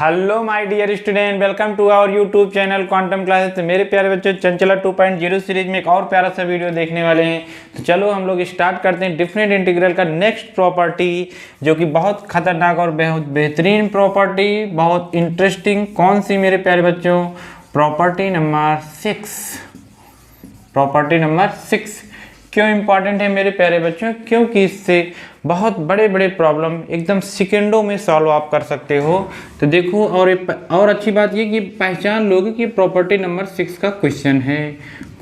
Hello my dear student, welcome to our YouTube channel quantum classes. तो मेरे प्यारे बच्चों, चंचला 2.0 सीरीज में एक और प्यारा सा वीडियो देखने वाले हैं। तो चलो हम लोग स्टार्ट करते हैं डिफरेंट इंटीग्रल का नेक्स्ट प्रॉपर्टी, जो कि बहुत खतरनाक और बहुत बेहतरीन प्रॉपर्टी, बहुत इंटरेस्टिंग। कौन सी मेरे प्यारे बच्चों? Property number 6। प्रॉपर्टी नंबर 6 क्यों इंपॉर्टेंट है मेरे प्यारे बच्चों? क्योंकि इससे बहुत बड़े बड़े प्रॉब्लम एकदम सेकेंडों में सॉल्व आप कर सकते हो। तो देखो, और अच्छी बात ये कि पहचान लोगे कि प्रॉपर्टी नंबर 6 का क्वेश्चन है।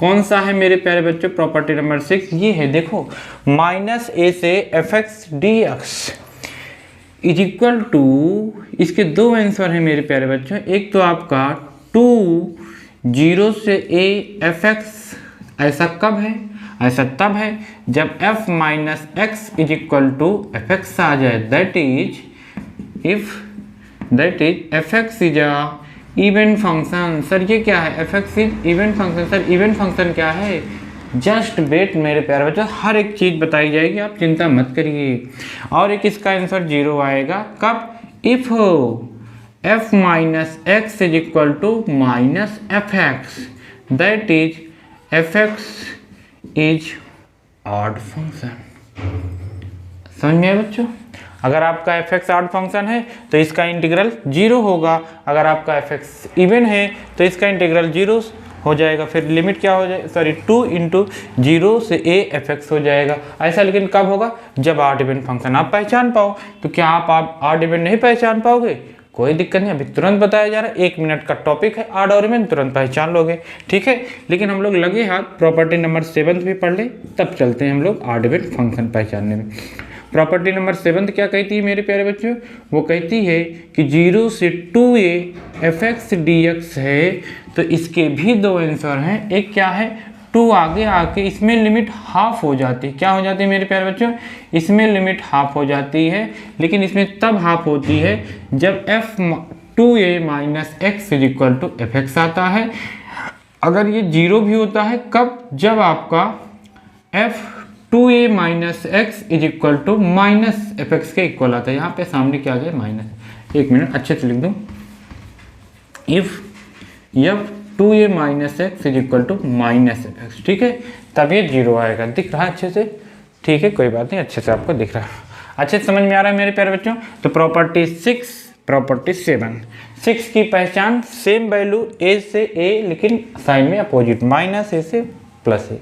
कौन सा है मेरे प्यारे बच्चों? प्रॉपर्टी नंबर 6 ये है, देखो, -a से fx dx is equal to, इसके दो आंसर है मेरे प्यारे बच्चों। एक तो आपका 2 0 से a fx, ऐसा कब है? ऐसा तब है जब f minus x is equal to f x आ जाए। That is f x is a even function. Sir ये क्या है? F x is even function. Sir even function क्या है? जस्ट वेट मेरे प्यारे बच्चों, हर एक चीज़ बताई जाएगी, आप चिंता मत करिए। और एक इसका आंसर 0 आएगा कब? If f minus x is equal to minus f x, that is f x is odd function. समझ में आया बच्चों? अगर आपका एफ एक्स ऑड फंक्शन है तो इसका इंटीग्रल 0 होगा। अगर आपका एफ एक्स इवन है तो इसका इंटीग्रल 0 हो जाएगा। फिर लिमिट क्या हो जाएगा? सॉरी, 2 इंटू 0 से a एफ एक्स हो जाएगा। ऐसा लेकिन कब होगा? जब ऑड इवन फंक्शन आप पहचान पाओ। तो क्या आप ऑड इवन नहीं पहचान पाओगे? कोई दिक्कत नहीं, अभी तुरंत बताया जा रहा है। 1 मिनट का टॉपिक है, ऑड और इवन तुरंत पहचान लोगे, ठीक है। लेकिन हम लोग लगे हाथ प्रॉपर्टी नंबर 7 भी पढ़ ले, तब चलते हैं हम लोग ऑड इवन फंक्शन पहचानने में। प्रॉपर्टी नंबर 7 क्या कहती है मेरे प्यारे बच्चों? वो कहती है कि 0 से 2a F x D x है, तो इसके भी दो आंसर हैं। एक क्या है? 2 आगे आके इसमें लिमिट हाफ हो जाती है। क्या हो जाती है मेरे प्यारे बच्चों? इसमें लिमिट हाफ हो जाती है, लेकिन इसमें तब हाफ होती है जब f 2a minus x is equal to f x आता है। अगर ये 0 भी होता है कब? जब आपका f 2a minus x is equal to minus f x के इक्वल आता है। यहाँ पे सामने क्या आ जाए? माइनस। 1 मिनट अच्छे से लिख दूँ। If 2a minus x is equal to minus f x, ठीक है, तब ये 0 आएगा। दिख रहा है अच्छे से? ठीक है, कोई बात नहीं, अच्छे से आपको दिख रहा है, अच्छे से समझ में आ रहा है मेरे प्यारे बच्चों। तो प्रॉपर्टी 6, प्रॉपर्टी 6 की पहचान, सेम वैल्यू a से a, लेकिन साइन में अपोजिट, -a से +a।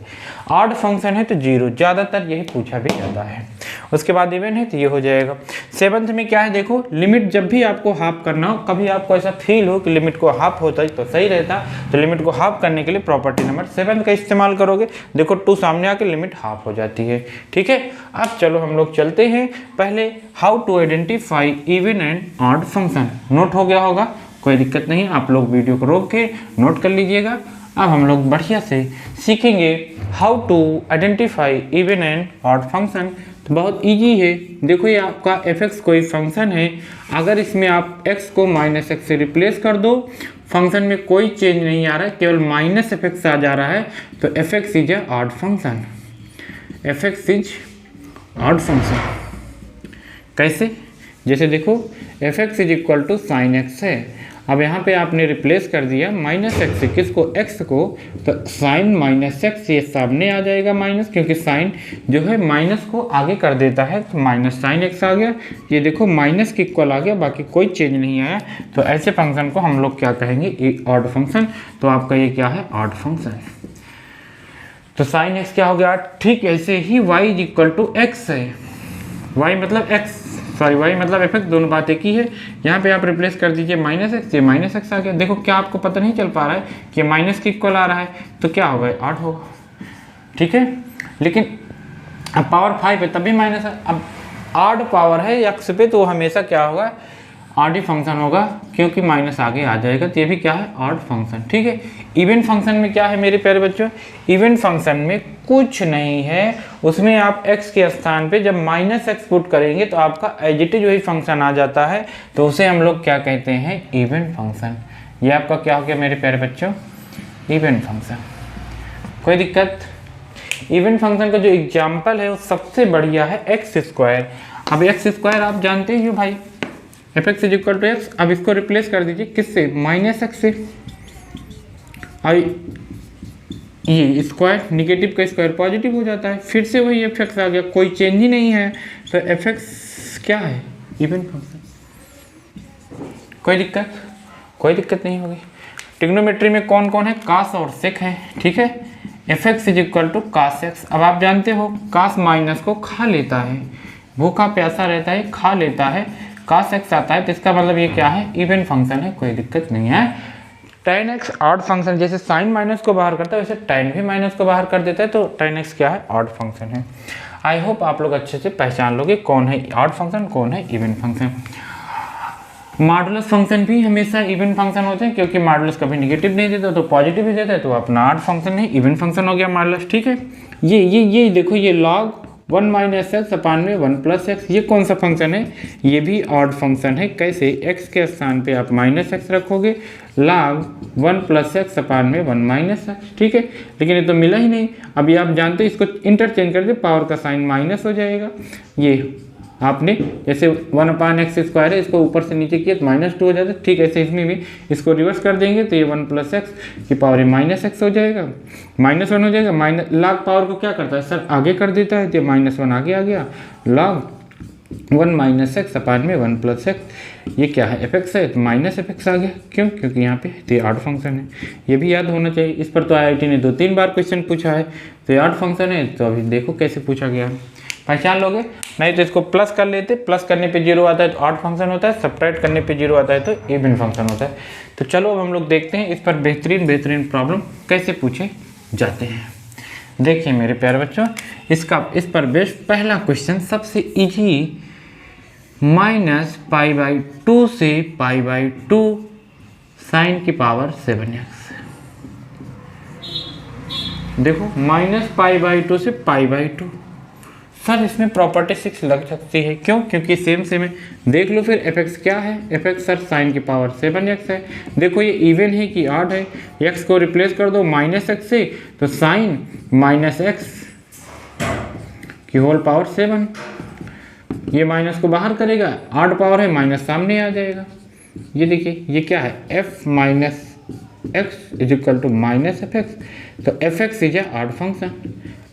ऑड फंक्शन है तो 0, ज़्यादातर यही पूछा भी जाता है। उसके बाद इवन है तो ये हो जाएगा। 7th में क्या है? देखो, लिमिट जब भी आपको हाफ करना हो, कभी आपको ऐसा फील हो कि लिमिट को हाफ होता है तो सही रहता, तो लिमिट को हाफ करने के लिए प्रॉपर्टी नंबर 7 का इस्तेमाल करोगे। देखो, 2 सामने आके लिमिट हाफ हो जाती है, ठीक है। अब चलो हम लोग चलते हैं पहले how to identify even and odd function. Note हो गया होगा, कोई दिक्कत नहीं, आप लोग वीडियो को रोक के नोट कर लीजिएगा। अब हम लोग बढ़िया से सीखेंगे how to identify even and odd function. तो बहुत इजी है। देखो, ये आपका एफ एक्स कोई फंक्शन है। अगर इसमें आप x को माइनस एक्स से रिप्लेस कर दो, फंक्शन में कोई चेंज नहीं आ रहा है, केवल माइनस एफ एक्स आ जा रहा है, तो f x is a odd function. F x is odd function. कैसे? जैसे देखो, f x is equal to sine x है। अब यहाँ पे आपने रिप्लेस कर दिया माइनस एक्स से, किसको? x को, तो साइन माइनस एक्स, ये सामने आ जाएगा माइनस, क्योंकि साइन जो है माइनस को आगे कर देता है, तो माइनस साइन एक्स आ गया। ये देखो माइनस के इक्वल आ गया, बाकी कोई चेंज नहीं आया। तो ऐसे फंक्शन को हम लोग क्या कहेंगे? एक ऑड फंक्शन। तो आपका ये क्या है? Odd function. तो साइन एक्स क्या हो गया? ठीक ऐसे ही y is equal to x है। y मतलब x, सॉरी y मतलब एफ एक्स, दोनों बात एक ही है। यहाँ पे आप रिप्लेस कर दीजिए माइनस एक्स, ये माइनस एक्स आ गया। देखो, क्या आपको पता नहीं चल पा रहा है कि माइनस के इक्वल आ रहा है, तो क्या होगा? ऑड होगा, ठीक है। लेकिन अब पावर 5 है तब भी माइनस है। अब ऑड पावर है एक्स पे, तो हमेशा क्या होगा? ऑड ही फंक्शन होगा, क्योंकि माइनस आगे आ जाएगा, तो ये भी क्या है? ऑड फंक्शन, ठीक है। इवन फंक्शन में क्या है मेरे प्यारे बच्चों? इवन फंक्शन में कुछ नहीं है, उसमें आप x के स्थान पे जब माइनस एक्स पुट करेंगे तो आपका एज इट इज वही फंक्शन आ जाता है, तो उसे हम लोग क्या कहते हैं? Even function. ये आपका क्या हो गया मेरे प्यारे बच्चों? Even function. कोई दिक्कत? इवन फंक्शन का जो एग्जाम्पल है वो सबसे बढ़िया है x²। अब x² आप जानते ही हो भाई, f x is equal to x. अब इसको रिप्लेस कर दीजिए किससे, माइनस एक्स से। आई ये स्क्वायर, निगेटिव का स्क्वायर पॉजिटिव हो जाता है, फिर से वही एफ एक्स आ गया, कोई चेंज ही नहीं है। तो एफ एक्स क्या है, इवन फंक्शन। कोई दिक्कत नहीं होगी। ट्रिग्नोमेट्री में कौन कौन है, कास और सेक है, ठीक है। F x is equal to cos x. अब आप जानते हो कास माइनस को खा लेता है, भूखा प्यासा रहता है खा लेता है, कास एक्स आता है, तो इसका मतलब ये क्या है, इवन फंक्शन है, कोई दिक्कत नहीं है। tan x ऑड फंक्शन, जैसे साइन माइनस को बाहर करता है वैसे tan भी माइनस को बाहर कर देता है, तो tan x क्या है, ऑड फंक्शन है। आई होप आप लोग अच्छे से पहचान लोगे कौन है ऑड फंक्शन, कौन है इवन फंक्शन। मॉडुलस फंक्शन भी हमेशा इवन फंक्शन होते हैं, क्योंकि मॉडुलस कभी नेगेटिव नहीं देता तो पॉजिटिव ही देता है, तो अपना ऑड फंक्शन नहीं इवन फंक्शन हो गया मॉडुलस, ठीक है। ये देखो, ये log 1 माइनस एक्स अपान में 1 प्लस एक्स, ये कौन सा फंक्शन है, ये भी ऑड फंक्शन है। कैसे, x के स्थान पे आप माइनस एक्स रखोगे, log 1 प्लस एक्स अपान में 1 माइनस एक्स, ठीक है। लेकिन ये तो मिला ही नहीं। अभी आप जानते हो, इसको इंटरचेंज कर दे, पावर का साइन माइनस हो जाएगा। ये आपने जैसे 1 अपान एक्स स्क्वायर है, इसको ऊपर से नीचे किया तो -2 हो जाता है, ठीक है। ऐसे इसमें भी इसको रिवर्स कर देंगे तो ये 1 प्लस एक्स की पावर माइनस एक्स हो जाएगा, -1 हो जाएगा। माइनस लॉग पावर को क्या करता है सर, आगे कर देता है, तो -1 आगे आ गया, log 1 माइनस एक्स अपान में 1 प्लस एक्स। ये क्या है, एफ एक्स है, तो माइनस एफ एक्स आ गया, क्यों, क्योंकि यहाँ पे तो ऑड फंक्शन है। ये भी याद होना चाहिए। इस पर तो IIT ने 2-3 बार क्वेश्चन पूछा है, तो ऑड फंक्शन है, तो अभी देखो कैसे पूछा गया, पहचान लोगे। नहीं तो इसको प्लस कर लेते, प्लस करने पे 0 आता है तो ऑड फंक्शन होता है, सब्ट्रैक्ट करने पे 0 आता है तो इवन फंक्शन होता है। तो चलो अब हम लोग देखते हैं इस पर बेहतरीन प्रॉब्लम कैसे पूछे जाते हैं। देखिए मेरे प्यारे बच्चों, इस पर बेस्ड पहला क्वेश्चन सबसे इजी, -π/2 से π/2 साइन की पावर 7x। देखो -π/2 से π/2, सर इसमें प्रॉपर्टी 6 लग सकती है, क्यों, क्योंकि सेम है। देख लो फिर एफ एक्स क्या है, एफ एक्स सर साइन की पावर 7x है। देखो ये इवन है कि ऑड है, x को रिप्लेस कर दो -x से, तो साइन -x की होल पावर 7, ये माइनस को बाहर करेगा, ऑड पावर है, माइनस सामने आ जाएगा। ये देखिए ये क्या है, f minus x is equal to minus f x, तो f x is odd function,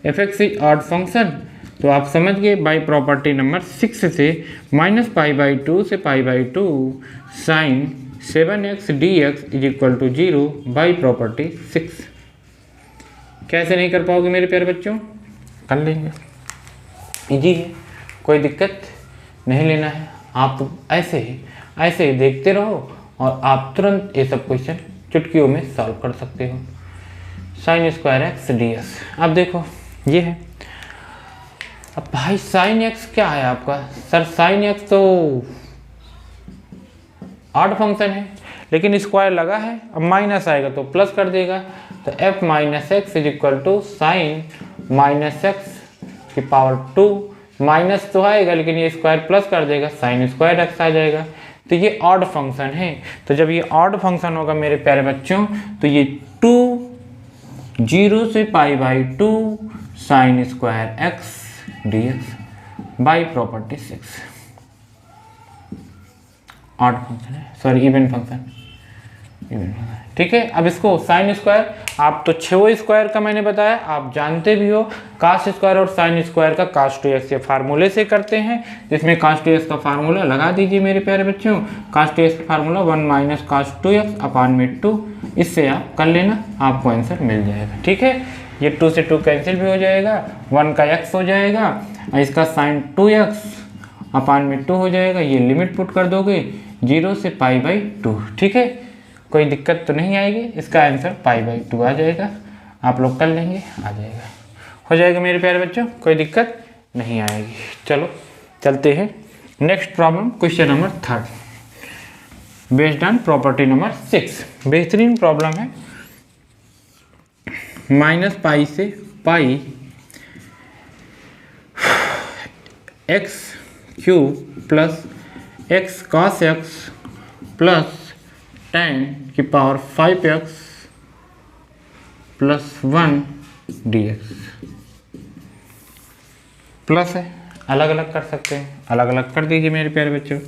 f x is odd function. तो आप समझ गए बाई प्रॉपर्टी नंबर 6 से -π/2 से π/2 sine 7x dx is equal to 0 by property 6। कैसे नहीं कर पाओगे मेरे प्यारे बच्चों, कर लेंगे, इजी है, कोई दिक्कत नहीं लेना है। आप तो ऐसे ही देखते रहो और आप तुरंत ये सब क्वेश्चन चुटकियों में सॉल्व कर सकते हो। साइन स्क्वायर एक्स ds, अब देखो ये है। अब भाई साइन एक्स क्या है आपका, सर साइन एक्स तो ऑड फंक्शन है, लेकिन स्क्वायर लगा है, अब माइनस आएगा तो प्लस कर देगा, तो f minus x is equal to sine minus x की पावर 2, माइनस तो आएगा लेकिन ये स्क्वायर प्लस कर देगा, साइन स्क्वायर एक्स आ जाएगा। तो ये ऑड फंक्शन है। तो जब ये ऑड फंक्शन होगा मेरे प्यारे बच्चों, तो ये 2 0 से π/2 sine square x dx by property 6 odd function है, सॉरी इवन फंक्शन, ठीक है। अब इसको साइन स्क्वायर, आप तो 6 स्क्वायर का मैंने बताया, आप जानते भी हो कास्ट स्क्वायर और साइन स्क्वायर का कास्ट 2x के फार्मूले से करते हैं, जिसमें कास्ट 2x का फार्मूला लगा दीजिए मेरे प्यारे बच्चों। कास्ट 2x का फार्मूला 1 माइनस कास्ट 2x अपान में 2, इससे आप कर लेना, आपको आंसर मिल जाएगा, ठीक है। ये 2 से 2 कैंसिल भी हो जाएगा, 1 का x हो जाएगा, इसका साइन 2x अपान में 2 हो जाएगा। ये लिमिट पुट कर दोगे 0 से π/2, ठीक है, कोई दिक्कत तो नहीं आएगी। इसका आंसर π/2 आ जाएगा, आप लोग कर लेंगे, आ जाएगा, हो जाएगा मेरे प्यारे बच्चों, कोई दिक्कत नहीं आएगी। चलो चलते हैं next problem, question number 3 based on property number 6। बेहतरीन प्रॉब्लम है, -π से π x³ plus x cos x plus tan की power 5x plus 1 dx plus है। अलग अलग कर सकते हैं, अलग अलग कर दीजिए मेरे प्यारे बच्चों।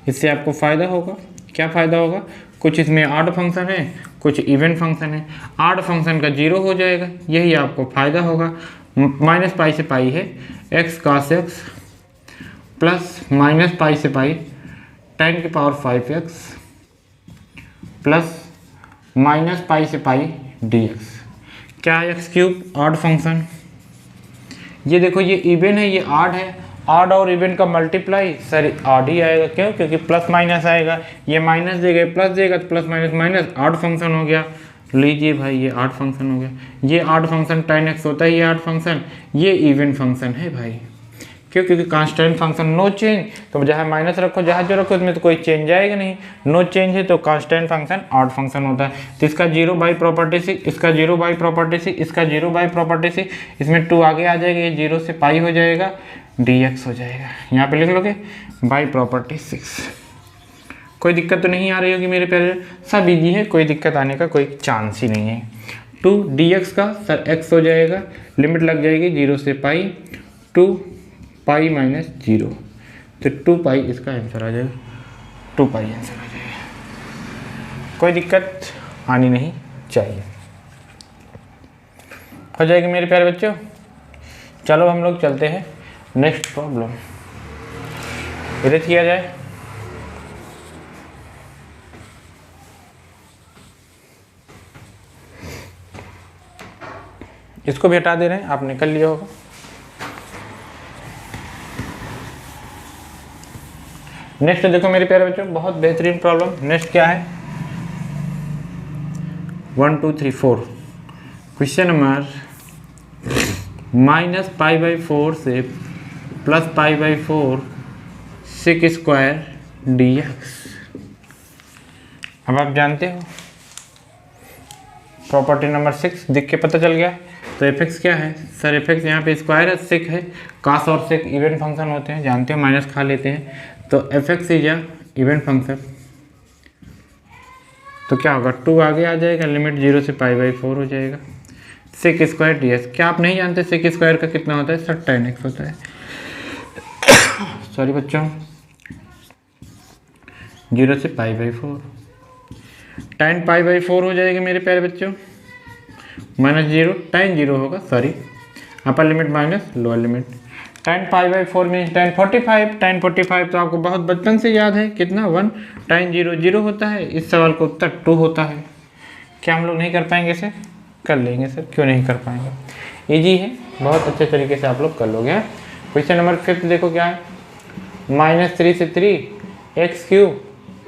इससे आपको फ़ायदा होगा। क्या फ़ायदा होगा? कुछ इसमें ऑड फंक्शन है, कुछ इवन फंक्शन है। ऑड फंक्शन का 0 हो जाएगा, यही आपको फ़ायदा होगा। माइनस पाई से पाई है x cos x plus minus pi से पाई tan की power 5x plus minus pi से पाई dx। क्या है? X cube odd function. ये देखो ये इवन है, ये ऑड है। ऑड और इवन का मल्टीप्लाई सर ऑड ही आएगा। क्यों? क्योंकि प्लस माइनस आएगा, ये माइनस देगा प्लस देगा तो plus minus minus odd function हो गया। लीजिए भाई ये ऑड फंक्शन हो गया। ये ऑड फंक्शन tan x होता है, ये ऑड फंक्शन, ये इवन फंक्शन है भाई। क्यों? क्योंकि कांस्टेंट फंक्शन नो चेंज, तो जहाँ माइनस रखो जहाँ जो रखो उसमें तो कोई चेंज आएगा नहीं। नो चेंज है तो कांस्टेंट फंक्शन ऑड फंक्शन होता है। तो इसका 0 बाई प्रॉपर्टी 6, इसका 0 बाई प्रॉपर्टी 6, इसका 0 बाई प्रॉपर्टी 6, इसमें 2 आगे आ जाएगा, ये 0 से पाई हो जाएगा, dx हो जाएगा। यहाँ पे लिख लोगे बाई प्रॉपर्टी 6। कोई दिक्कत तो नहीं आ रही होगी मेरे प्यारे? सब इजी है, कोई दिक्कत आने का कोई चांस ही नहीं है। 2 dx का सर x हो जाएगा, लिमिट लग जाएगी 0 से पाई, 2 पाई माइनस 0, तो 2 पाई इसका आंसर आ जाएगा, 2 पाई आंसर आ जाएगा। कोई दिक्कत आनी नहीं चाहिए। हो जाएगी मेरे प्यारे बच्चों। चलो हम लोग चलते हैं नेक्स्ट प्रॉब्लम। इरेज किया जाए। इसको भी हटा दे रहे हैं, आपने कर लिया होगा। नेक्स्ट देखो मेरे प्यारे बच्चों, बहुत बेहतरीन प्रॉब्लम। नेक्स्ट क्या है? 1 2 3 4 question number minus pi by 4 से plus pi by 4 sec square dx। अब आप जानते हो प्रॉपर्टी नंबर 6 दिख के पता चल गया। तो एफ एक्स क्या है? सर एफ एक्स यहाँ पे स्क्वायर है, सेक है, कास और सेक इवन फंक्शन होते हैं, जानते हो, माइनस खा लेते हैं। तो एफ एक्स इज या इवन फंक्शन, तो क्या होगा? 2 आगे आ जाएगा, लिमिट 0 से पाई बाई 4 हो जाएगा, सेक स्क्वायर ds। क्या आप नहीं जानते सेक स्क्वायर का कितना होता है? सर tan x होता है। सॉरी बच्चों, 0 से पाई बाई 4, tan पाई बाई 4 हो जाएगा मेरे प्यारे बच्चों, माइनस 0, tan 0 होगा, sorry, upper limit minus lower limit. tan pi by 4 means tan 45, tan 45 तो आपको बहुत बचपन से याद है, कितना 1, tan 0 0 होता है। इस सवाल का उत्तर 2 होता है। क्या हम लोग नहीं कर पाएंगे इसे? कर लेंगे सर, क्यों नहीं कर पाएंगे? इजी है, बहुत अच्छे तरीके से आप लोग कर लोगे। क्वेश्चन नंबर 5 देखो क्या है? -3 से 3 एक्स क्यूब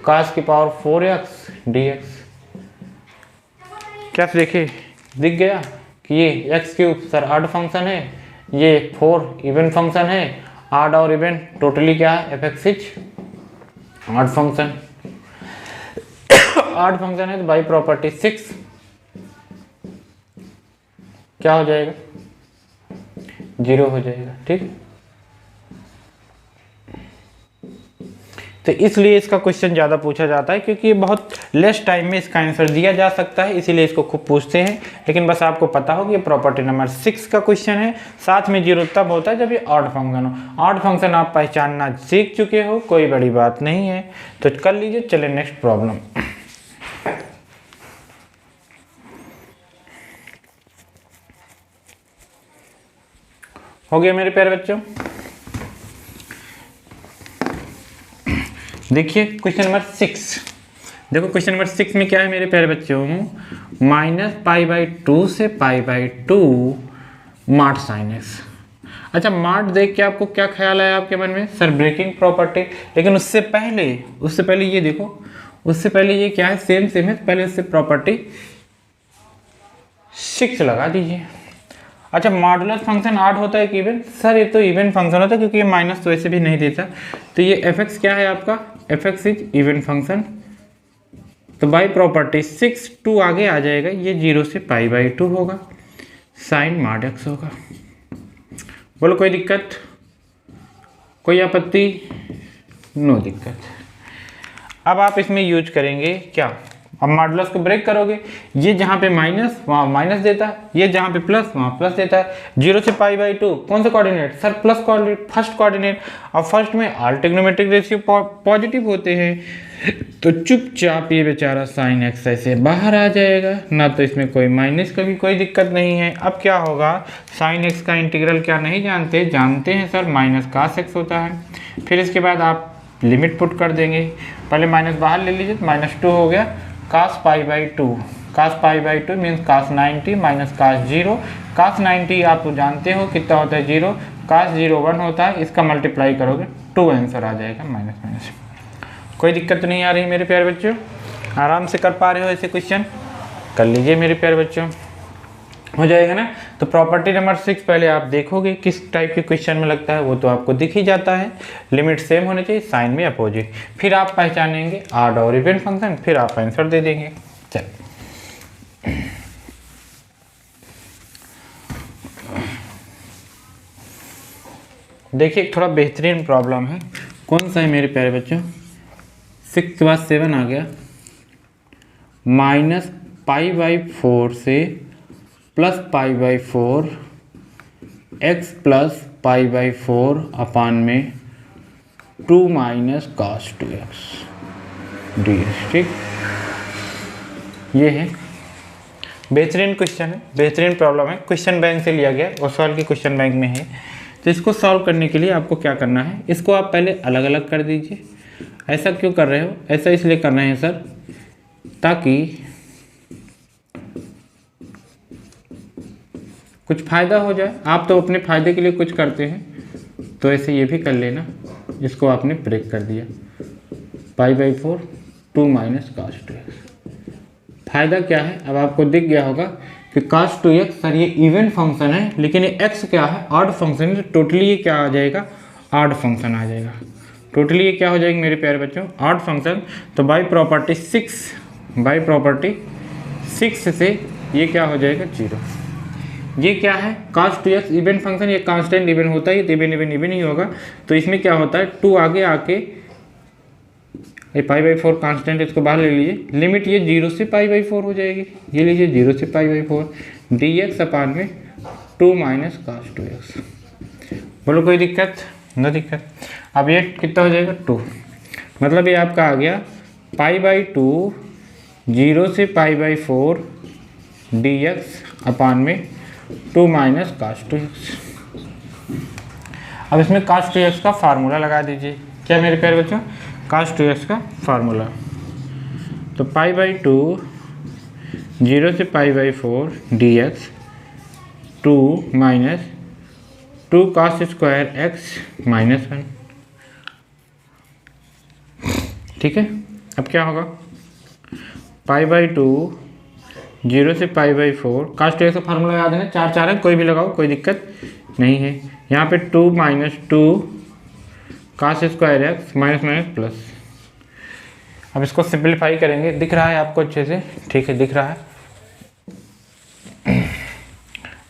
कास की पावर 4x dx। क्या देखिए दिख गया कि ये x cube sir odd function है, ये 4 इवन फंक्शन है। ऑड और इवन टोटली क्या है? F x is odd function. Odd function है तो बाई प्रॉपर्टी 6 क्या हो जाएगा? 0 हो जाएगा। ठीक, तो इसलिए इसका क्वेश्चन ज़्यादा पूछा जाता है, क्योंकि बहुत लेस टाइम में इसका आंसर दिया जा सकता है, इसीलिए इसको खूब पूछते हैं। लेकिन बस आपको पता हो कि ये प्रॉपर्टी नंबर 6 का क्वेश्चन है। साथ में 0 तब होता है जब ये ऑड फंक्शन हो। ऑड फंक्शन आप पहचानना सीख चुके हो, कोई बड़ी बात नहीं है, तो कर लीजिए। चले नेक्स्ट प्रॉब्लम। हो गया मेरे प्यारे बच्चों? देखिए क्वेश्चन नंबर 6। देखो क्वेश्चन नंबर 6 में क्या है मेरे प्यारे बच्चों? -π/2 से π/2 माट साइन एक्स। अच्छा, माट देख के आपको क्या ख्याल आया आपके मन में? Sir breaking property. लेकिन उससे पहले ये देखो, उससे पहले ये क्या है? सेम है। पहले उससे प्रॉपर्टी 6 लगा दीजिए। अच्छा, मॉडुलस फंक्शन ऑड होता है कि इवन? सर ये तो इवन फंक्शन होता है, क्योंकि ये माइनस तो ऐसे भी नहीं देता। तो ये एफ एक्स क्या है आपका? F x is even function. तो बाई प्रॉपर्टी 6 2 आगे आ जाएगा, ये 0 से π/2 होगा, साइन मॉड एक्स होगा। बोलो कोई दिक्कत, कोई आपत्ति? नो दिक्कत। अब आप इसमें यूज करेंगे क्या? अब मॉडुलस को ब्रेक करोगे, ये जहाँ पे माइनस वहाँ माइनस देता है, ये जहाँ पे प्लस वहाँ प्लस देता है। 0 से π/2 कौन सा coordinate sir? Plus coordinate, first coordinate. अब फर्स्ट में ऑल ट्रिग्नोमेट्रिक रेशियो पॉजिटिव होते हैं, तो चुपचाप ये बेचारा साइन एक्स ऐसे बाहर आ जाएगा, ना तो इसमें कोई माइनस का भी कोई दिक्कत नहीं है। अब क्या होगा, साइन एक्स का इंटीग्रल क्या नहीं जानते? जानते हैं सर, माइनस कास एक्स होता है। फिर इसके बाद आप लिमिट पुट कर देंगे, पहले माइनस बाहर ले लीजिए तो -2 हो गया, कास π/2, कास π/2 मीन्स कास 90 माइनस कास 0। कास 90 आप जानते हो कितना होता है 0, कास 0 1 होता है, इसका मल्टीप्लाई करोगे 2 आंसर आ जाएगा माइनस माइनस। कोई दिक्कत नहीं आ रही मेरे प्यारे बच्चों? आराम से कर पा रहे हो ऐसे क्वेश्चन? कर लीजिए मेरे प्यारे बच्चों, हो जाएगा ना। तो प्रॉपर्टी नंबर 6 पहले आप देखोगे किस टाइप के क्वेश्चन में लगता है, वो तो आपको दिख ही जाता है। लिमिट सेम होने चाहिए, साइन में अपोजिट। फिर आप पहचानेंगे ऑड और इवन फंक्शन, फिर आप आंसर दे देंगे। चल देखिए, थोड़ा बेहतरीन प्रॉब्लम है। कौन सा है मेरे प्यारे बच्चों? 6 के बाद 7 आ गया, -π/4 से +π/4 x + π/4 अपान में 2 - cos 2x dx। ठीक, ये है बेहतरीन क्वेश्चन है, बेहतरीन प्रॉब्लम है, क्वेश्चन बैंक से लिया गया, उस सवाल की क्वेश्चन बैंक में है। तो इसको सॉल्व करने के लिए आपको क्या करना है, इसको आप पहले अलग अलग कर दीजिए। ऐसा क्यों कर रहे हो? ऐसा इसलिए कर रहे हैं सर, ताकि कुछ फ़ायदा हो जाए। आप तो अपने फ़ायदे के लिए कुछ करते हैं, तो ऐसे ये भी कर लेना। इसको आपने ब्रेक कर दिया, π/4 2 - cos 2x। फ़ायदा क्या है? अब आपको दिख गया होगा कि cos 2x सर ये इवन फंक्शन है, लेकिन ये x क्या है? ऑड फंक्शन है। टोटली ये क्या आ जाएगा? ऑड फंक्शन आ जाएगा। टोटली ये क्या हो जाएगी मेरे प्यारे बच्चों? Odd function. तो बाय प्रॉपर्टी 6 से ये क्या हो जाएगा? 0। ये क्या है? cos 2x इवन फंक्शन, ये कांस्टेंट इवन होता है, ये इवन ही होगा। तो इसमें क्या होता है, 2 आगे आके ये π/4 कांस्टेंट, इसको बाहर ले लीजिए। लिमिट ये 0 से π/4 हो जाएगी, ये लीजिए 0 से π/4 dx अपान में 2 - cos 2x। बोलो कोई दिक्कत? नो दिक्कत। अब ये कितना हो जाएगा? 2। मतलब ये आपका आ गया π/2 0 से π/4 dx अपान में 2 - cos 2x। अब इसमें cos 2x का फार्मूला लगा दीजिए। क्या मेरे प्यारे बच्चों? cos 2x का फार्मूला, तो π/2 0 से π/4 dx 2 - 2 cos स्क्वायर x -1। ठीक है, अब क्या होगा? π/2 0 से π/4 cos 2x का फार्मूला याद है ना, 4 4 है, कोई भी लगाओ, कोई दिक्कत नहीं है। यहाँ पे 2 - 2 cos स्क्वायर x प्लस। अब इसको सिंप्लीफाई करेंगे, दिख रहा है आपको अच्छे से? ठीक है, दिख रहा है।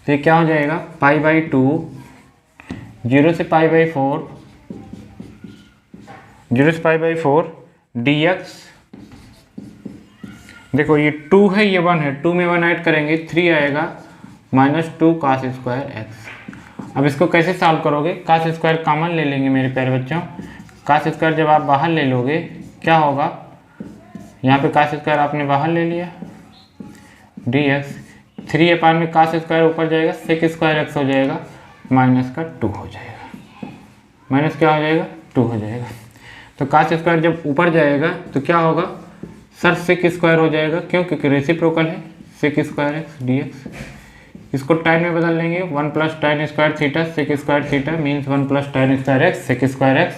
तो ये क्या हो जाएगा? π/2 0 से π/4 dx। देखो ये 2 है, ये 1 है, 2 में 1 ऐड करेंगे 3 आएगा, -2 cos स्क्वायर x। अब इसको कैसे सॉल्व करोगे? cos स्क्वायर कॉमन ले लेंगे मेरे प्यारे बच्चों। cos स्क्वायर जब आप बाहर ले लोगे क्या होगा? यहाँ पे cos स्क्वायर आपने बाहर ले लिया, dx 3 अपान में cos स्क्वायर ऊपर जाएगा, sec स्क्वायर x हो जाएगा, -2 हो जाएगा। माइनस क्या हो जाएगा? 2 हो जाएगा। तो cos स्क्वायर जब ऊपर जाएगा तो क्या होगा सर? sec स्क्वायर हो जाएगा। क्यों? क्योंकि रेसिप्रोकल है, sec स्क्वायर x dx। इसको टाइम में बदल लेंगे, 1 + tan square theta sec square theta means 1 + tan square x sec square x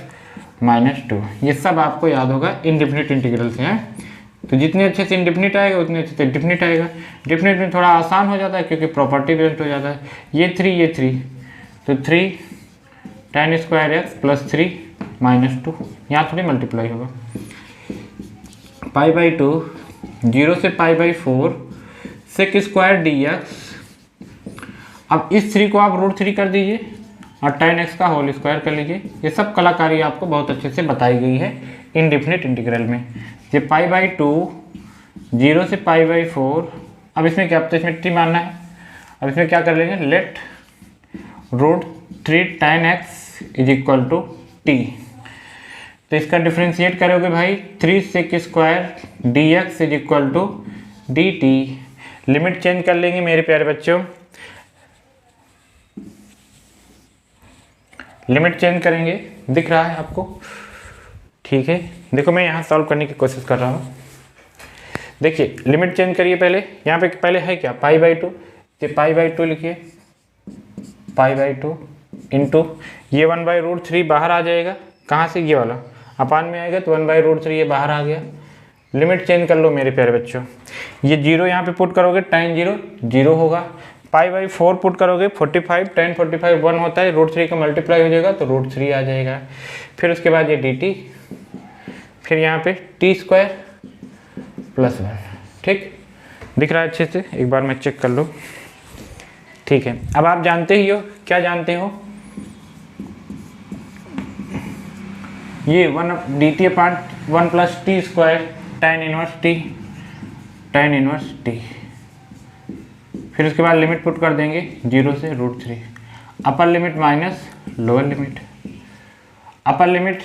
-2। ये सब आपको याद होगा इनडिफिनिट इंटीग्रल से है। तो जितने अच्छे से इनडिफिनिट आएगा उतने अच्छे से डिफिनिट आएगा। डिफिनिट में थोड़ा आसान हो जाता है क्योंकि प्रॉपर्टी बेस्ड हो जाता है। ये 3 तो 3 tan स्क्वायर x + 3 -2, यहाँ थोड़ी मल्टीप्लाई होगा। π/2 0 से π/4 sec स्क्वायर dx। अब इस 3 को आप √3 कर दीजिए और tan x का होल स्क्वायर कर लीजिए। ये सब कलाकारी आपको बहुत अच्छे से बताई गई है इनडिफिनिट इंटीग्रल में। ये π/2 0 से π/4। अब इसमें क्या, तो इसमें t मानना है। अब इसमें क्या कर लेंगे, let √3 tan x is equal to t। तो इसका डिफ्रेंशिएट करोगे भाई 3 sec square dx is equal to dt। Limit change कर लेंगे मेरे प्यारे बच्चों, लिमिट चेंज करेंगे, दिख रहा है आपको, ठीक है। देखो मैं यहाँ सॉल्व करने की कोशिश कर रहा हूँ। देखिए लिमिट चेंज करिए, पहले यहाँ पे पहले है क्या, π/2, तो π/2 लिखिए, π/2 इंटू ये 1/√3 बाहर आ जाएगा, कहाँ से, ये वाला अपान में आएगा, तो 1/√3 ये बाहर आ गया। लिमिट चेंज कर लो मेरे प्यारे बच्चों, ये 0 यहाँ पे पुट करोगे, tan 0 0 होगा, π/4 पुट करोगे 45, tan 45 1 होता है, √3 का मल्टीप्लाई हो जाएगा तो √3 आ जाएगा। फिर उसके बाद ये dt, फिर यहाँ पे t² + 1, ठीक दिख रहा है अच्छे से, एक बार मैं चेक कर लो, ठीक है। अब आप जानते ही हो, क्या जानते हो, ये 1 dt/1 + t² tan 1t, tan 1t। फिर उसके बाद लिमिट पुट कर देंगे 0 से √3, upper limit minus lower limit, upper limit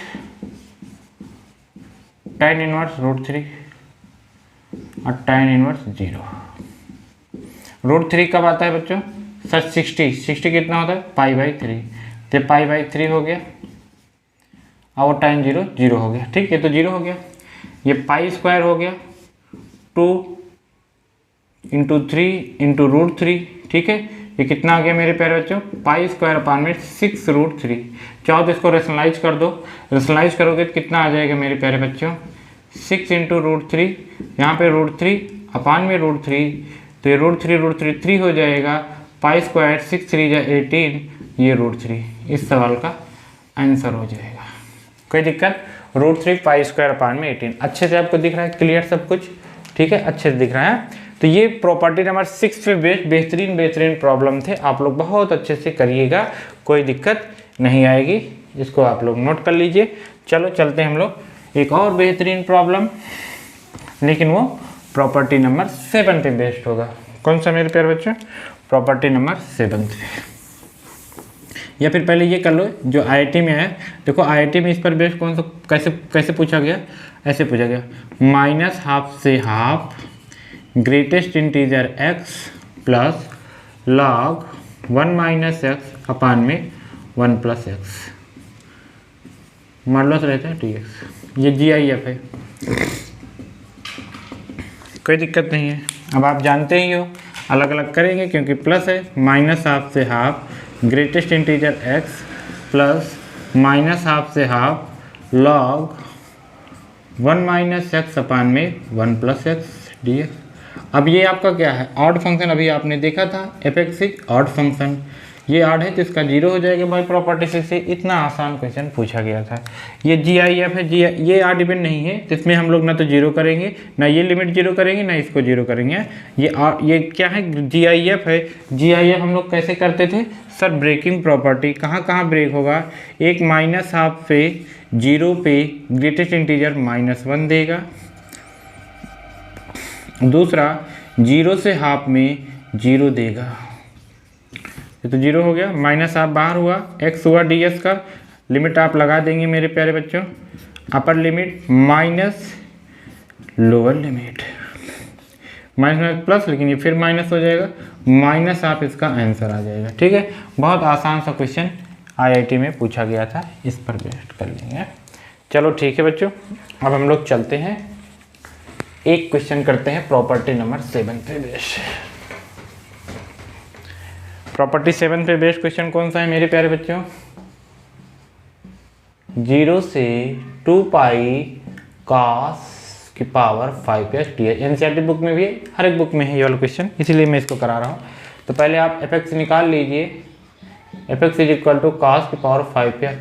tan 1 √3 और tan 1 0। √3 कब आता है बच्चों, सर 60 कितना होता है, π/3, तो π/3 हो गया और tan 0 0 हो गया, ठीक है, तो 0 हो गया। ये π² हो गया 2 × 3 × √3, ठीक है। ये कितना आ गया मेरे प्यारे बच्चों, π² / 6 √3। चाहो तो इसको रेशनलाइज कर दो, रेशनलाइज करोगे तो कितना आ जाएगा मेरे प्यारे बच्चों, 6 × √3, यहाँ पे √3 अपान में √3, तो ये √3 3 हो जाएगा, π² 6 3 × 18, ये √3 इस सवाल का आंसर हो जाएगा। कोई दिक्कत, √3 π² में 18, अच्छे से आपको दिख रहा है, क्लियर सब कुछ, ठीक है, अच्छे से दिख रहा है। तो ये प्रॉपर्टी नंबर 6 पे बेहतरीन प्रॉब्लम थे, आप लोग बहुत अच्छे से करिएगा, कोई दिक्कत नहीं आएगी, इसको आप लोग नोट कर लीजिए। चलो चलते हैं हम लोग एक और बेहतरीन प्रॉब्लम, लेकिन वो प्रॉपर्टी नंबर 7 पे बेस्ड होगा। कौन सा मेरे प्यारे बच्चों, प्रॉपर्टी नंबर 7 पे, या फिर पहले ये कर लो जो IIT में है। देखो IIT में इस पर बेस्ड कौन सा, कैसे पूछा गया, ऐसे पूछा गया, -½ से ½ greatest integer x plus log 1 - x अपान में 1 + x, मॉडुलस रहता है dx, ये GIF है, कोई दिक्कत नहीं है। अब आप जानते ही हो, अलग अलग करेंगे क्योंकि प्लस है, -½ से ½ ग्रेटेस्ट इंटीजर x प्लस -½ से ½ log 1 - x अपान में 1 + x dx। अब ये आपका क्या है, ऑड फंक्शन, अभी आपने देखा था f(x) ऑड फंक्शन, ये ऑड है तो इसका 0 हो जाएगा भाई, प्रॉपर्टी से इतना आसान क्वेश्चन पूछा गया था। ये GIF है, ये ऑड इवन नहीं है, तो इसमें हम लोग ना तो 0 करेंगे, ना ये लिमिट 0 करेंगे, ना इसको 0 करेंगे। ये क्या है, GIF है। GIF हम लोग कैसे करते थे सर, ब्रेकिंग प्रॉपर्टी, कहाँ ब्रेक होगा, एक -½ पे 0 पे ग्रेटेस्ट इंटीजर -1 देगा, दूसरा 0 से ½ में 0 देगा, ये तो 0 हो गया, -½ बाहर हुआ, x हुआ ds का, लिमिट आप लगा देंगे मेरे प्यारे बच्चों, upper limit minus lower limit, minus plus, लेकिन ये फिर माइनस हो जाएगा, -½ इसका आंसर आ जाएगा, ठीक है। बहुत आसान सा क्वेश्चन IIT में पूछा गया था, इस पर बेस्ट कर लेंगे। चलो ठीक है बच्चों, अब हम लोग चलते हैं, एक क्वेश्चन करते हैं प्रॉपर्टी नंबर 7 पे बेस्ड। प्रॉपर्टी 7 पे बेस्ड क्वेश्चन कौन सा है मेरे प्यारे बच्चों, 0 से 2π cos की power 5x dx। NCERT book में भी है, हर एक बुक में है ये वाला क्वेश्चन, इसीलिए मैं इसको करा रहा हूँ। तो पहले आप f(x) निकाल लीजिए, f(x) is equal to cos की पावर 5x।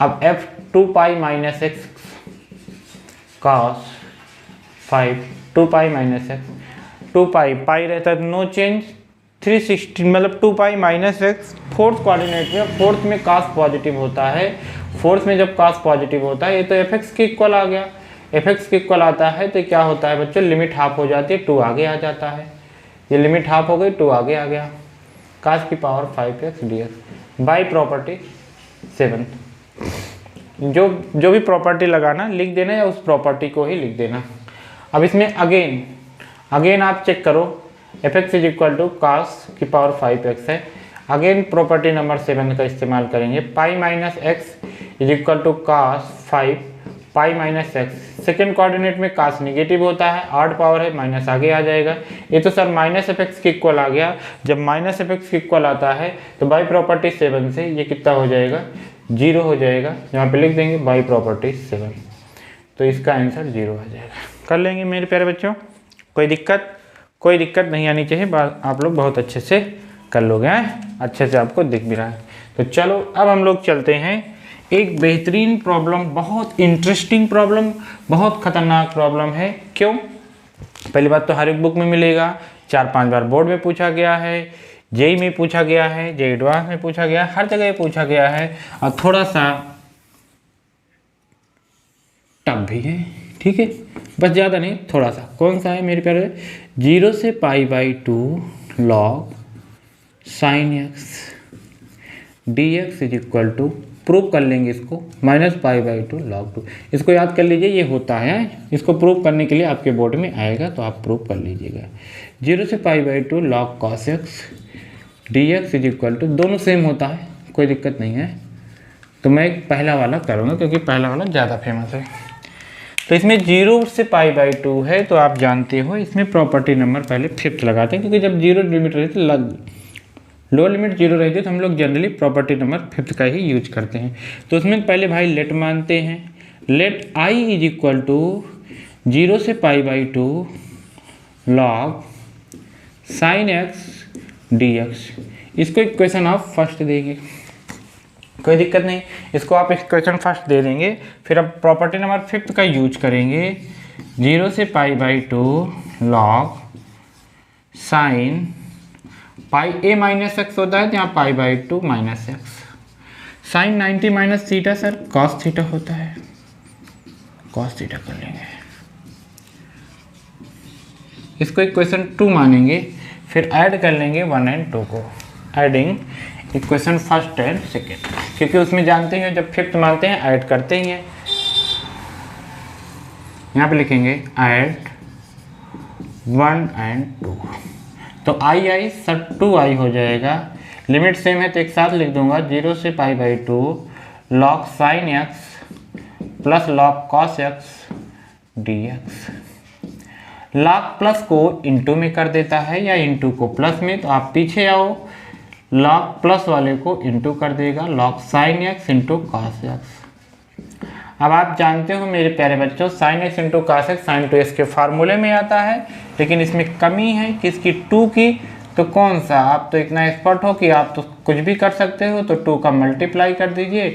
अब f 2π - x cos 5, 2π - x, 2π पाई रहता है नो चेंज, 360 मतलब 2π - x, फोर्थ कोऑर्डिनेट में, फोर्थ में cos पॉजिटिव होता है, फोर्थ में जब cos पॉजिटिव होता है, ये तो f(x) के इक्वल आ गया, एफ एक्स के इक्वल आता है तो क्या होता है बच्चों, लिमिट हाफ हो जाती है, 2 आगे आ जाता है। ये लिमिट हाफ हो गई, 2 आगे आ गया। cos की power 5x dx by property 7। जो भी प्रॉपर्टी लगाना लिख देना या उस प्रॉपर्टी को ही लिख देना। अब इसमें अगेन आप चेक करो, f x is equal to cos की पावर 5x है। अगेन प्रॉपर्टी नंबर 7 का इस्तेमाल करेंगे। Pi minus x is equal to cos 5 pi minus x. Second coordinate में कास निगेटिव होता है, ऑड पावर है, माइनस आगे आ जाएगा। ये तो सर माइनस एफ एक्स के इक्वल आ गया। जब माइनस एफ एक्स के इक्वल आता है तो बाई प्रॉपर्टी 7 से ये कितना हो जाएगा, 0 हो जाएगा। यहाँ पे लिख देंगे बाई प्रॉपर्टी 7, तो इसका आंसर 0 आ जाएगा। कर लेंगे मेरे प्यारे बच्चों, कोई दिक्कत नहीं आनी चाहिए। आप लोग बहुत अच्छे से कर लोगे हैं, अच्छे से आपको दिख भी रहा है। तो चलो अब हम लोग चलते हैं एक बेहतरीन प्रॉब्लम, बहुत इंटरेस्टिंग प्रॉब्लम, बहुत खतरनाक प्रॉब्लम है। क्यों? पहली बात तो हर एक बुक में मिलेगा, 4-5 बार बोर्ड में पूछा गया है, जेई में पूछा गया है, जेई एडवांस में पूछा गया है, हर जगह पूछा गया है और थोड़ा सा टफ भी है। ठीक है, बस ज़्यादा नहीं, थोड़ा सा। कौन सा है मेरे प्यारे? 0 से π/2 log sin x dx is equal to, prove कर लेंगे इसको, -π/2 log 2। इसको याद कर लीजिए, ये होता है। इसको प्रूव करने के लिए आपके बोर्ड में आएगा तो आप प्रूव कर लीजिएगा। 0 से π/2 log cos x dx is equal to, दोनों सेम होता है, कोई दिक्कत नहीं है। तो मैं पहला वाला करूँगा क्योंकि पहला वाला ज़्यादा फेमस है। तो इसमें 0 से π/2 है तो आप जानते हो इसमें प्रॉपर्टी नंबर पहले 5th लगाते हैं, क्योंकि जब 0 लिमिट रहती है, लो लिमिट 0 रहती है तो हम लोग जनरली प्रॉपर्टी नंबर 5th का ही यूज करते हैं। तो उसमें पहले भाई लेट मानते हैं। Let i is equal to 0 से π/2 log sin x dx। इसको इक्वेशन ऑफ फर्स्ट देंगे, कोई दिक्कत नहीं, इसको आप इक्वेशन फर्स्ट दे देंगे। फिर अब प्रॉपर्टी नंबर 5th का यूज करेंगे। 0 से π/2 log sin pi a minus x होता है तो यहाँ π/2 minus x. Sine 90 minus theta sir cos theta होता है, कॉस थीटा कर लेंगे। इसको इक्वेशन 2 मानेंगे, फिर ऐड कर लेंगे 1 और 2 को, adding equation first and second, क्योंकि उसमें जानते हैं जब 5th मानते हैं ऐड करते ही हैं। यहाँ पे लिखेंगे ऐड 1 और 2, तो आई सर 2i हो जाएगा। लिमिट सेम है तो एक साथ लिख दूंगा। 0 से π/2 log sin x plus log cos x dx। log plus को इंटू में कर देता है या इंटू को प्लस में, तो आप पीछे आओ, log प्लस वाले को इंटू कर देगा, log sin x into cos x। अब आप जानते हो मेरे प्यारे बच्चों, sin x into cos x sin 2x के फार्मूले में आता है, लेकिन इसमें कमी है किसकी, 2 की। तो कौन सा, आप तो इतना एक्सपर्ट हो कि आप तो कुछ भी कर सकते हो, तो 2 का मल्टीप्लाई कर दीजिए।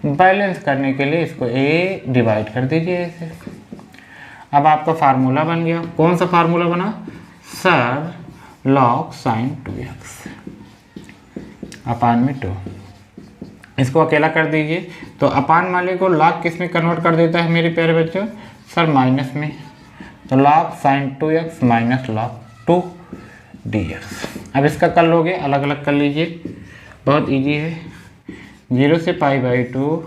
बैलेंस करने के लिए इसको a डिवाइड कर दीजिए ऐसे। अब आपका फार्मूला बन गया। कौन सा फार्मूला बना सर? log sin 2x अपान में 2। इसको अकेला कर दीजिए, तो अपान वाले को log किस में कन्वर्ट कर देता है मेरे प्यारे बच्चों? सर माइनस में। तो log sin 2x minus log 2 dx। अब इसका कर लोगे, अलग अलग कर लीजिए, बहुत इजी है। 0 से π/2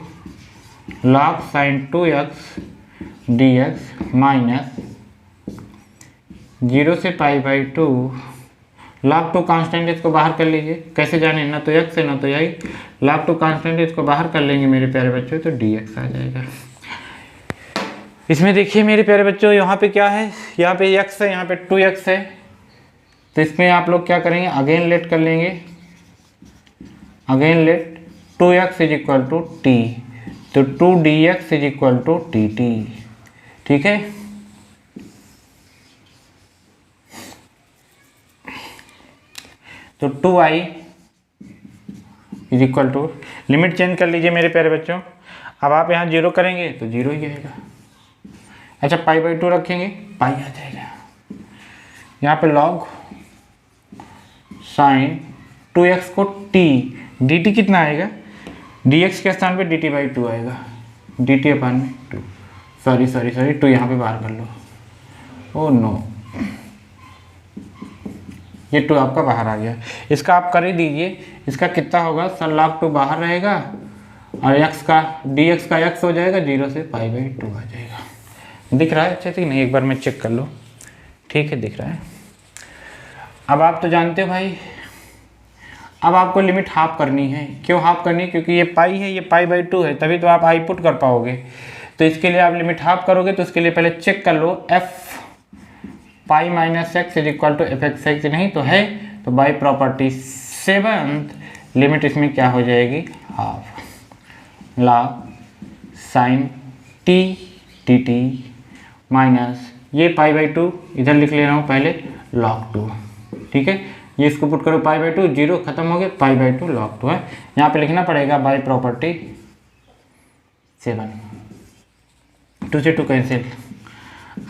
log sin 2x dx minus 0 से π/2 log 2 कांस्टेंट, इसको बाहर कर लीजिए। कैसे जाने, ना तो x है ना तो y, log 2 कांस्टेंट इसको बाहर कर लेंगे मेरे प्यारे बच्चों, तो dx आ जाएगा। इसमें देखिए मेरे प्यारे बच्चों, यहाँ पे क्या है, यहाँ पे x है, यहाँ पे 2x है। तो इसमें आप लोग क्या करेंगे, अगेन लेट कर लेंगे, again let 2x is equal to t, तो 2dx is equal to dt। ठीक है, तो 2i is equal to, limit change कर लीजिए मेरे प्यारे बच्चों। अब आप यहाँ 0 करेंगे तो 0 ही आएगा। अच्छा π/2 रखेंगे, पाई आ जाएगा। यहाँ पे log sin 2x को t, dt कितना आएगा, dx के स्थान पे dt/2 आएगा, dt/2 सॉरी 2 यहाँ पे बाहर कर लो। ओह नो, ये 2 आपका बाहर आ गया। इसका आप कर ही दीजिए। इसका कितना होगा सर, log 2 बाहर रहेगा और x का dx का x हो जाएगा 0 से π/2 आ जाएगा। दिख रहा है अच्छे से नहीं? एक बार मैं चेक कर लो। ठीक है, दिख रहा है। अब आप तो जानते हो भाई, अब आपको लिमिट हाफ करनी है। क्यों हाफ करनी है? क्योंकि ये पाई है, ये π/2 है, तभी तो आप आई पुट कर पाओगे। तो इसके लिए आप लिमिट हाफ करोगे, तो उसके लिए पहले चेक कर लो f π - x = fx है नहीं तो है, तो बाई प्रॉपर्टी 7th लिमिट इसमें क्या हो जाएगी, half log sin t dt minus ये π/2 इधर लिख ले रहा हूँ पहले log 2। ठीक है, ये इसको पुट करो π/2, 0 खत्म हो गया, π/2 log 2 है। यहाँ पे लिखना पड़ेगा बाई प्रॉपर्टी 7, 2 से 2 कैंसिल।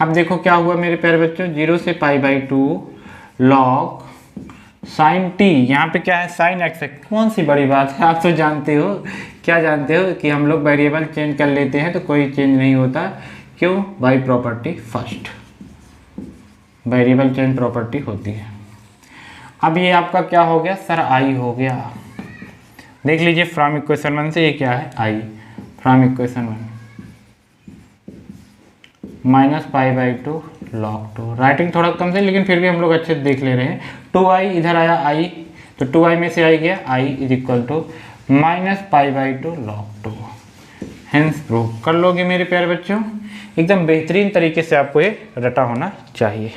अब देखो क्या हुआ मेरे प्यारे बच्चों, 0 से π/2 log sin t, यहाँ पे क्या है sin x है। कौन सी बड़ी बात है, आप तो जानते हो, क्या जानते हो कि हम लोग वेरिएबल चेंज कर लेते हैं तो कोई चेंज नहीं होता। क्यों? By property first, variable change property होती है। अब ये आपका क्या हो गया सर, आई हो गया। देख लीजिए फ्रॉम इक्वेशन 1 से ये क्या है, आई फ्रॉम इक्वेशन 1 -π/2 log 2। राइटिंग थोड़ा कम से, लेकिन फिर भी हम लोग अच्छे से देख ले रहे हैं। 2i इधर आया आई, तो 2i में से आई गया i = -π/2 log 2। हेंस प्रूव कर लोगे मेरे प्यारे बच्चों। एकदम बेहतरीन तरीके से आपको ये रटा होना चाहिए।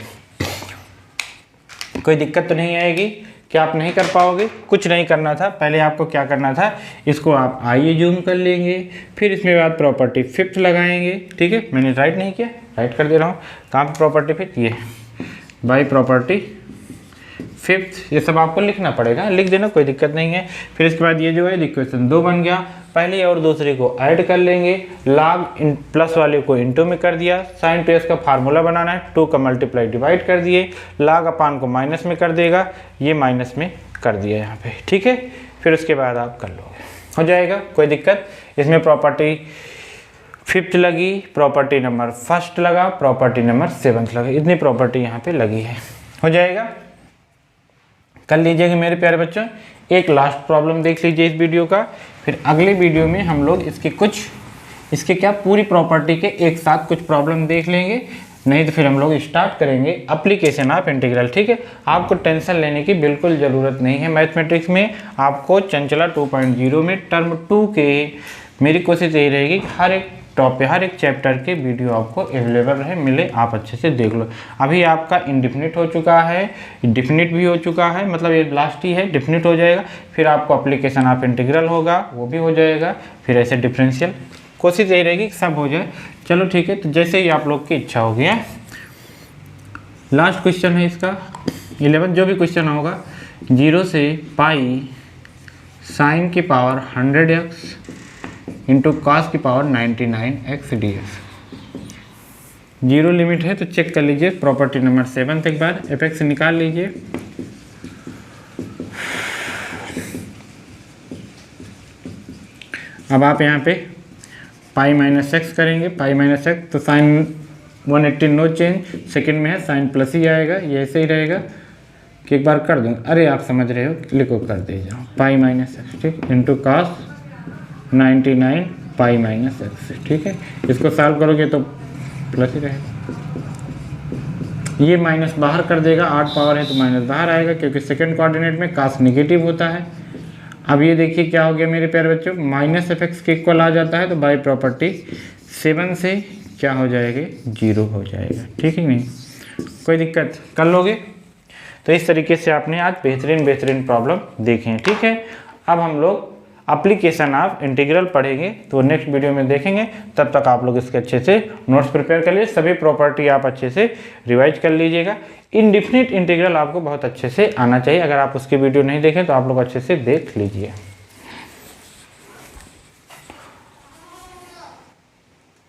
कोई दिक्कत तो नहीं आएगी कि आप नहीं कर पाओगे। कुछ नहीं करना था, पहले आपको क्या करना था, इसको आप आई जूम कर लेंगे, फिर इसमें बाद प्रॉपर्टी 5th लगाएंगे। ठीक है, मैंने राइट नहीं किया, राइट कर दे रहा हूँ। कहाँ पर प्रॉपर्टी 5th, ये बाई प्रॉपर्टी 5th, ये सब आपको लिखना पड़ेगा, लिख देना, कोई दिक्कत नहीं है। फिर इसके बाद ये जो है इक्वेशन 2 बन गया। पहले और दूसरे को ऐड कर लेंगे, log प्लस वाले को इंटू में कर दिया, sin 2x का फार्मूला बनाना है, 2 का मल्टीप्लाई डिवाइड कर दिए, log अपान को माइनस में कर देगा, ये माइनस में कर दिया यहाँ पे। ठीक है, फिर उसके बाद आप कर लोगे, हो जाएगा, कोई दिक्कत। इसमें प्रॉपर्टी 5th लगी, प्रॉपर्टी नंबर 1st लगा, प्रॉपर्टी नंबर 7th लगा, इतनी प्रॉपर्टी यहाँ पे लगी है, हो जाएगा। कर लीजिएगा मेरे प्यारे बच्चों। एक लास्ट प्रॉब्लम देख लीजिए इस वीडियो का, फिर अगले वीडियो में हम लोग इसके क्या पूरी प्रॉपर्टी के एक साथ कुछ प्रॉब्लम देख लेंगे। नहीं तो फिर हम लोग स्टार्ट करेंगे एप्लीकेशन ऑफ इंटीग्रल। ठीक है, आपको टेंशन लेने की बिल्कुल ज़रूरत नहीं है। मैथमेटिक्स में आपको चंचला 2.0 में टर्म 2 के मेरी कोशिश यही रहेगी कि हर एक टॉपिक, हर एक चैप्टर के वीडियो आपको अवेलेबल रहे, मिले, आप अच्छे से देख लो। अभी आपका इनडिफिनिट हो चुका है, डिफिनिट भी हो चुका है, मतलब ये लास्ट ही है, डिफिनिट हो जाएगा। फिर आपको एप्लीकेशन ऑफ इंटीग्रल होगा, वो भी हो जाएगा। फिर ऐसे डिफरेंशियल, कोशिश यही रहेगी कि सब हो जाए। चलो ठीक है, तो जैसे ही आप लोग की इच्छा होगी है। लास्ट क्वेश्चन है इसका 11, जो भी क्वेश्चन होगा 0 से पाई साइन की पावर 100x इंटू कॉस की पावर 99x ds। 0 लिमिट है तो चेक कर लीजिए प्रॉपर्टी नंबर 7 एक बार, fx निकाल लीजिए। अब आप यहाँ पे पाई माइनस एक्स करेंगे, पाई माइनस एक्स तो साइन 180 नो चेंज, सेकंड में है साइन प्लस ही आएगा, ये ऐसे ही रहेगा कि एक बार कर दूँ। अरे आप समझ रहे हो, लिखो कर दे जाओ पाई माइनस एक्स, ठीक, इंटू कॉस 99 पाई माइनस एक्स। ठीक है, इसको सॉल्व करोगे तो प्लस ही रहेगा, ये माइनस बाहर कर देगा, 8 पावर है तो माइनस बाहर आएगा क्योंकि सेकंड कोऑर्डिनेट में कॉस नेगेटिव होता है। अब ये देखिए क्या हो गया मेरे प्यारे बच्चों, माइनस एफ एक्स के इक्वल आ जाता है तो बाई प्रॉपर्टी 7 से क्या हो जाएगा, 0 हो जाएगा। ठीक है, नहीं कोई दिक्कत, कर लोगे। तो इस तरीके से आपने आज बेहतरीन प्रॉब्लम देखे हैं। ठीक है, अब हम लोग एप्लीकेशन ऑफ इंटीग्रल पढ़ेंगे तो नेक्स्ट वीडियो में देखेंगे। तब तक आप लोग इसके अच्छे से नोट्स प्रिपेयर कर लीजिए, सभी प्रॉपर्टी आप अच्छे से रिवाइज कर लीजिएगा। इनडिफिनिट इंटीग्रल आपको बहुत अच्छे से आना चाहिए, अगर आप उसकी वीडियो नहीं देखें तो आप लोग अच्छे से देख लीजिए।